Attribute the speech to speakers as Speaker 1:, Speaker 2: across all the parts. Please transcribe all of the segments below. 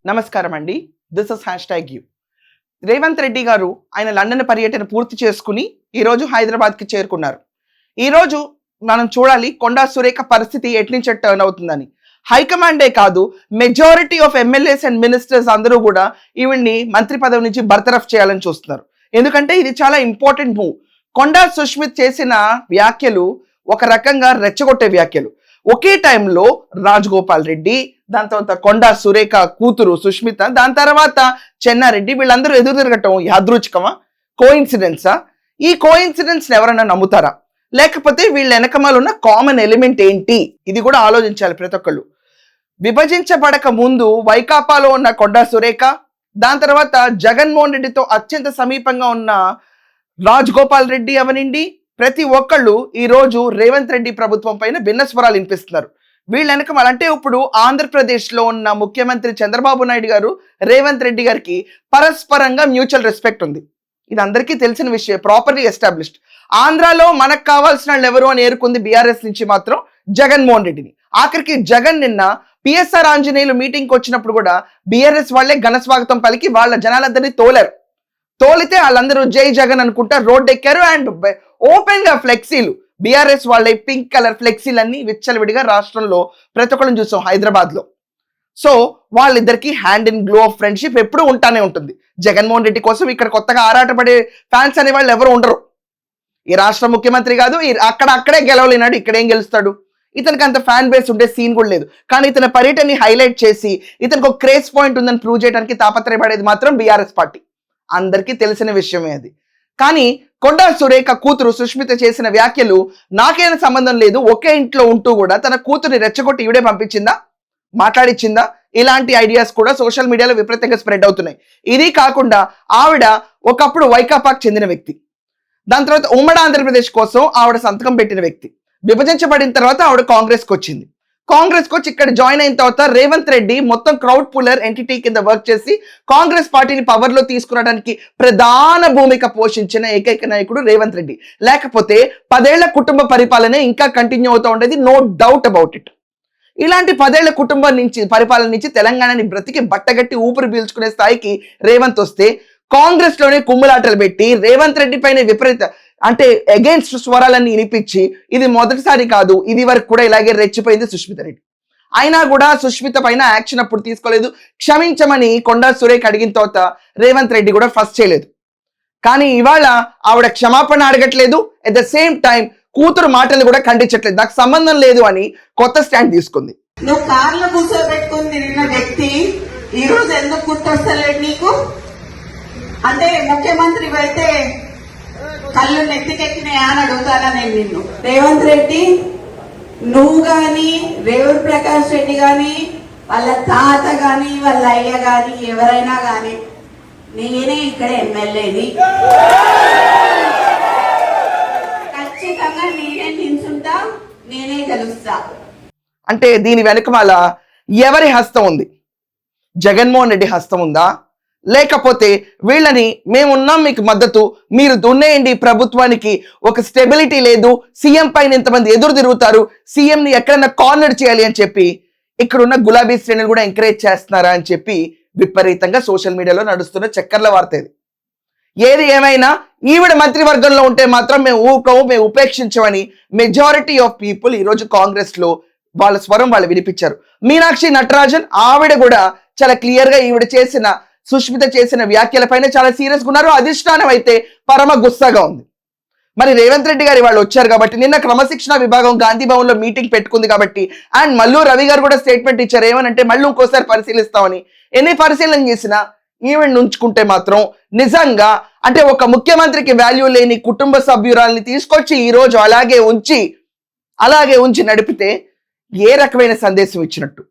Speaker 1: నమస్కారం అండి. This is #you. Revanth Reddy గారు ఆయన లండన్ పర్యటన పూర్తి చేసుకుని ఈరోజు హైదరాబాద్కి చేరుకున్నారు. ఈరోజు మనం చూడాలి కొండా సురేఖ పరిస్థితి ఎట్నుంచి టర్న్ అవుతుందని. హైకమాండే కాదు, majority of MLAs and ministers అందరూ కూడా ఈవిడ్ని మంత్రి పదవి నుంచి బర్తరఫ్ చేయాలని చూస్తున్నారు. ఎందుకంటే ఇది చాలా ఇంపార్టెంట్ మూవ్. కొండా సుష్మిత్ చేసిన వ్యాఖ్యలు ఒక రకంగా రెచ్చగొట్టే వ్యాఖ్యలు. ఒకే టైంలో రాజగోపాల్ రెడ్డి, దాని తర్వాత కొండా సురేఖ కూతురు సుష్మిత, దాని తర్వాత చెన్నారెడ్డి, వీళ్ళందరూ ఎదురు తిరగటం యాదృచ్ఛికమా, కోయిన్సిడెన్సా? ఈ కోయిన్సిడెన్స్ ఎవరైనా నమ్ముతారా? లేకపోతే వీళ్ళ వెనకమాల ఉన్న కామన్ ఎలిమెంట్ ఏంటి? ఇది కూడా ఆలోచించాలి ప్రతి ఒక్కళ్ళు. విభజించబడక ముందు వైకాపాలో ఉన్న కొండా సురేఖ, దాని తర్వాత జగన్మోహన్ రెడ్డితో అత్యంత సమీపంగా ఉన్న రాజగోపాల్ రెడ్డి అవనండి, ప్రతి ఒక్కళ్ళు ఈరోజు రేవంత్ రెడ్డి ప్రభుత్వం పైన భిన్న స్వరాలు వినిపిస్తున్నారు. వీళ్ళ వెనకమాల అంటే ఇప్పుడు ఆంధ్రప్రదేశ్లో ఉన్న ముఖ్యమంత్రి చంద్రబాబు నాయుడు గారు రేవంత్ రెడ్డి గారికి పరస్పరంగా మ్యూచువల్ రెస్పెక్ట్ ఉంది. ఇది అందరికీ తెలిసిన విషయం, ప్రాపర్లీ ఎస్టాబ్లిష్డ్. ఆంధ్రాలో మనకు కావాల్సిన వాళ్ళు ఎవరు అని ఏరుకుంది బీఆర్ఎస్ నుంచి మాత్రం జగన్మోహన్ రెడ్డిని. ఆఖరికి జగన్ నిన్న పిఎస్ఆర్ ఆంజనేయులు మీటింగ్కి వచ్చినప్పుడు కూడా బీఆర్ఎస్ వాళ్ళే ఘన స్వాగతం పలికి వాళ్ళ జనాలందరినీ తోలారు. తోలితే వాళ్ళందరూ జై జగన్ అనుకుంటా రోడ్డు ఎక్కారు. అండ్ ఓపెన్ గా ఫ్లెక్సీలు, బీఆర్ఎస్ వాళ్ళ పింక్ కలర్ ఫ్లెక్సీలన్నీ విచ్చలవిడిగా రాష్ట్రంలో ప్రతి ఒక్కరిని చూసాం హైదరాబాద్ లో. సో వాళ్ళిద్దరికి hand in glow of friendship ఎప్పుడూ ఉంటానే ఉంటుంది. జగన్మోహన్ రెడ్డి కోసం ఇక్కడ కొత్తగా ఆరాటపడే ఫ్యాన్స్ అనే వాళ్ళు ఎవరు ఉండరు. ఈ రాష్ట్ర ముఖ్యమంత్రి కాదు, అక్కడే గెలవలేనాడు, ఇక్కడేం గెలుస్తాడు? ఇతనికి అంత ఫ్యాన్ బేస్ ఉండే సీన్ కూడా లేదు. కానీ ఇతని పర్యటనని హైలైట్ చేసి ఇతనికి ఒక క్రేజ్ పాయింట్ ఉందని ప్రూవ్ చేయడానికి తాపత్రయపడేది మాత్రం బీఆర్ఎస్ పార్టీ. అందరికీ తెలిసిన విషయమే అది. కానీ కొండా సురేఖ కూతురు సుష్మిత చేసిన వ్యాఖ్యలు నాకేనా సంబంధం లేదు, ఒకే ఇంట్లో ఉంటూ కూడా తన కూతురిని రెచ్చగొట్టి ఈవిడే పంపించిందా, మాట్లాడిచ్చిందా? ఇలాంటి ఐడియాస్ కూడా సోషల్ మీడియాలో విపరీతంగా స్ప్రెడ్ అవుతున్నాయి. ఇది కాకుండా ఆవిడ ఒకప్పుడు వైకాపాకు చెందిన వ్యక్తి, దాని తర్వాత ఉమ్మడి ఆంధ్రప్రదేశ్ కోసం ఆవిడ సంతకం పెట్టిన వ్యక్తి. విభజించబడిన తర్వాత ఆవిడ కాంగ్రెస్కి వచ్చింది. కాంగ్రెస్కి వచ్చి ఇక్కడ జాయిన్ అయిన తర్వాత రేవంత్ రెడ్డి మొత్తం క్రౌడ్ పుల్లర్ ఎంటిటీ కింద వర్క్ చేసి కాంగ్రెస్ పార్టీని పవర్ లో తీసుకురావడానికి ప్రధాన భూమిక పోషించిన ఏకైక నాయకుడు రేవంత్ రెడ్డి. లేకపోతే 10 ఏళ్ల కుటుంబ పరిపాలన ఇంకా కంటిన్యూ అవుతూ ఉండేది, నో డౌట్ అబౌట్ ఇట్. ఇలాంటి 10 ఏళ్ల కుటుంబం నుంచి పరిపాలన నుంచి తెలంగాణని బ్రతికి బట్టగట్టి ఊపిరి పీల్చుకునే స్థాయికి రేవంత్ వస్తే కాంగ్రెస్ లోనే కుమ్ములాటలు పెట్టి రేవంత్ రెడ్డి పైన విపరీత అంటే అగైన్స్ట్ స్వరాలన్నీ వినిపించి, ఇది మొదటిసారి కాదు, ఇది వరకు కూడా ఇలాగే రెచ్చిపోయింది సుష్మిత రెడ్డి. అయినా కూడా సుష్మిత పైన యాక్షన్ అప్పుడు తీసుకోలేదు. క్షమించమని కొండా సురేఖ అడిగిన తర్వాత రేవంత్ రెడ్డి కూడా ఫస్ట్ చేయలేదు. కానీ ఇవాళ ఆవిడ క్షమాపణ అడగట్లేదు, అట్ ద సేమ్ టైం కూతురు మాటలు కూడా ఖండించట్లేదు. నాకు సంబంధం లేదు అని కొత్త స్టాండ్ తీసుకుంది.
Speaker 2: నువ్వు కార్లో కూర్చోబెట్టుకుని తిరిగిన వ్యక్తి ఈ రోజు ఎందుకు గుర్తొస్తలేదు నీకు? అంటే ముఖ్యమంత్రి అయితే కళ్ళు నెత్తికెక్కినాయా అని అడుగుతానా నేను నిన్ను? రేవంత్ రెడ్డి, నువ్వు గాని రేవంత్ ప్రకాష్ రెడ్డి గాని వాళ్ళ తాత గాని వాళ్ళ అయ్య గాని ఎవరైనా గాని నేనే ఇక్కడ ఎమ్మెల్యేని, ఖచ్చితంగా నేనే నిల్చుంటా, నేనే గెలుస్తా.
Speaker 1: అంటే దీని వెనుకమాల ఎవరి హస్తం ఉంది? జగన్మోహన్ రెడ్డి హస్తం ఉందా? లేకపోతే వీళ్ళని మేమున్నాం మీకు మద్దతు, మీరు దున్నేయండి, ప్రభుత్వానికి ఒక స్టెబిలిటీ లేదు, సీఎం పైన ఇంతమంది ఎదురు తిరుగుతారు, సీఎంని ఎక్కడైనా కార్నర్ చేయాలి అని చెప్పి ఇక్కడున్న గులాబీ శ్రేణులు కూడా ఎంకరేజ్ చేస్తున్నారా అని చెప్పి విపరీతంగా సోషల్ మీడియాలో నడుస్తున్న చక్కర్ల వార్త ఇది. ఏది ఏమైనా ఈవిడ మంత్రివర్గంలో ఉంటే మాత్రం మేము ఉపేక్షించమని మెజారిటీ ఆఫ్ పీపుల్ ఈరోజు కాంగ్రెస్ లో వాళ్ళ స్వరం వాళ్ళు వినిపించారు. మీనాక్షి నటరాజన్ ఆవిడ కూడా చాలా క్లియర్ గా ఈవిడ చేసిన సుష్మిత చేసిన వ్యాఖ్యల పైన చాలా సీరియస్గా ఉన్నారు. అధిష్టానం అయితే పరమ గుస్సాగా ఉంది. మరి రేవంత్ రెడ్డి గారు వాళ్ళు వచ్చారు కాబట్టి, నిన్న క్రమశిక్షణ విభాగం గాంధీ భవన్ లో మీటింగ్ పెట్టుకుంది కాబట్టి, అండ్ మల్లు రవి గారు కూడా స్టేట్మెంట్ ఇచ్చారు ఏమనంటే మళ్ళీ ఇంకోసారి పరిశీలిస్తామని. ఎన్ని పరిశీలన చేసినా ఈవెంట్ ఉంచుకుంటే మాత్రం నిజంగా అంటే ఒక ముఖ్యమంత్రికి వాల్యూ లేని కుటుంబ సభ్యురాల్ని తీసుకొచ్చి ఈ రోజు అలాగే ఉంచి నడిపితే ఏ రకమైన సందేశం ఇచ్చినట్టు?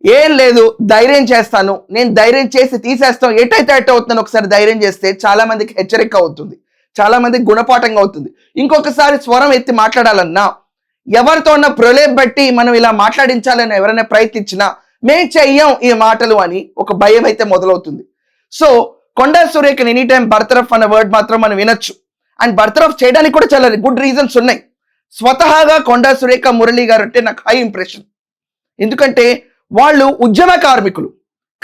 Speaker 1: ఏం లేదు, ధైర్యం చేస్తాను, నేను ధైర్యం చేసి తీసేస్తాను, ఎటైతే అవుతుందని ఒకసారి ధైర్యం చేస్తే చాలా మందికి హెచ్చరిక అవుతుంది, చాలా మందికి గుణపాఠంగా అవుతుంది. ఇంకొకసారి స్వరం ఎత్తి మాట్లాడాలన్నా, ఎవరితో ఉన్న ప్రలేప్ బట్టి మనం ఇలా మాట్లాడించాలని ఎవరైనా ప్రయత్నించినా మేము చెయ్యం ఈ మాటలు అని ఒక భయం అయితే మొదలవుతుంది. సో కొండా సురేఖని ఎనీ టైం బర్తరఫ్ అన్న వర్డ్ మాత్రం మనం వినొచ్చు. అండ్ బర్తరఫ్ చేయడానికి కూడా చాలా గుడ్ రీజన్స్ ఉన్నాయి. స్వతహాగా కొండా సురేఖ మురళి గారు అంటే నాకు హై ఇంప్రెషన్. ఎందుకంటే వాళ్ళు ఉద్యమ కార్మికులు,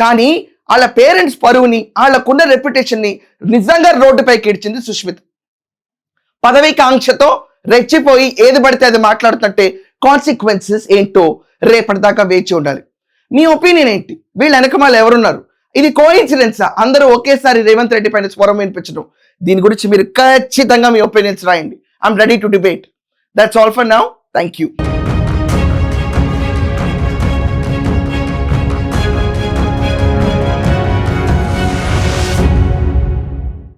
Speaker 1: కానీ వాళ్ళ పేరెంట్స్ పరువుని, వాళ్ళకున్న రెప్యుటేషన్ ని నిజంగా రోడ్డుపైకి ఇడ్చింది సుష్మిత. పదవి కాంక్షతో రెచ్చిపోయి ఏది పడితే అది మాట్లాడుతుంటే కాన్సిక్వెన్సెస్ ఏంటో రేపటిదాకా వేచి ఉండాలి. మీ ఒపీనియన్ ఏంటి? వీళ్ళ వెనకమాల ఎవరున్నారు? ఇది కోఇన్సిడెన్సా అందరూ ఒకేసారి రేవంత్ రెడ్డి పైన స్వరం వినిపించడం? దీని గురించి మీరు ఖచ్చితంగా మీ ఒపీనియన్స్ రాయండి. I'm ready to debate. That's all for now. Thank you.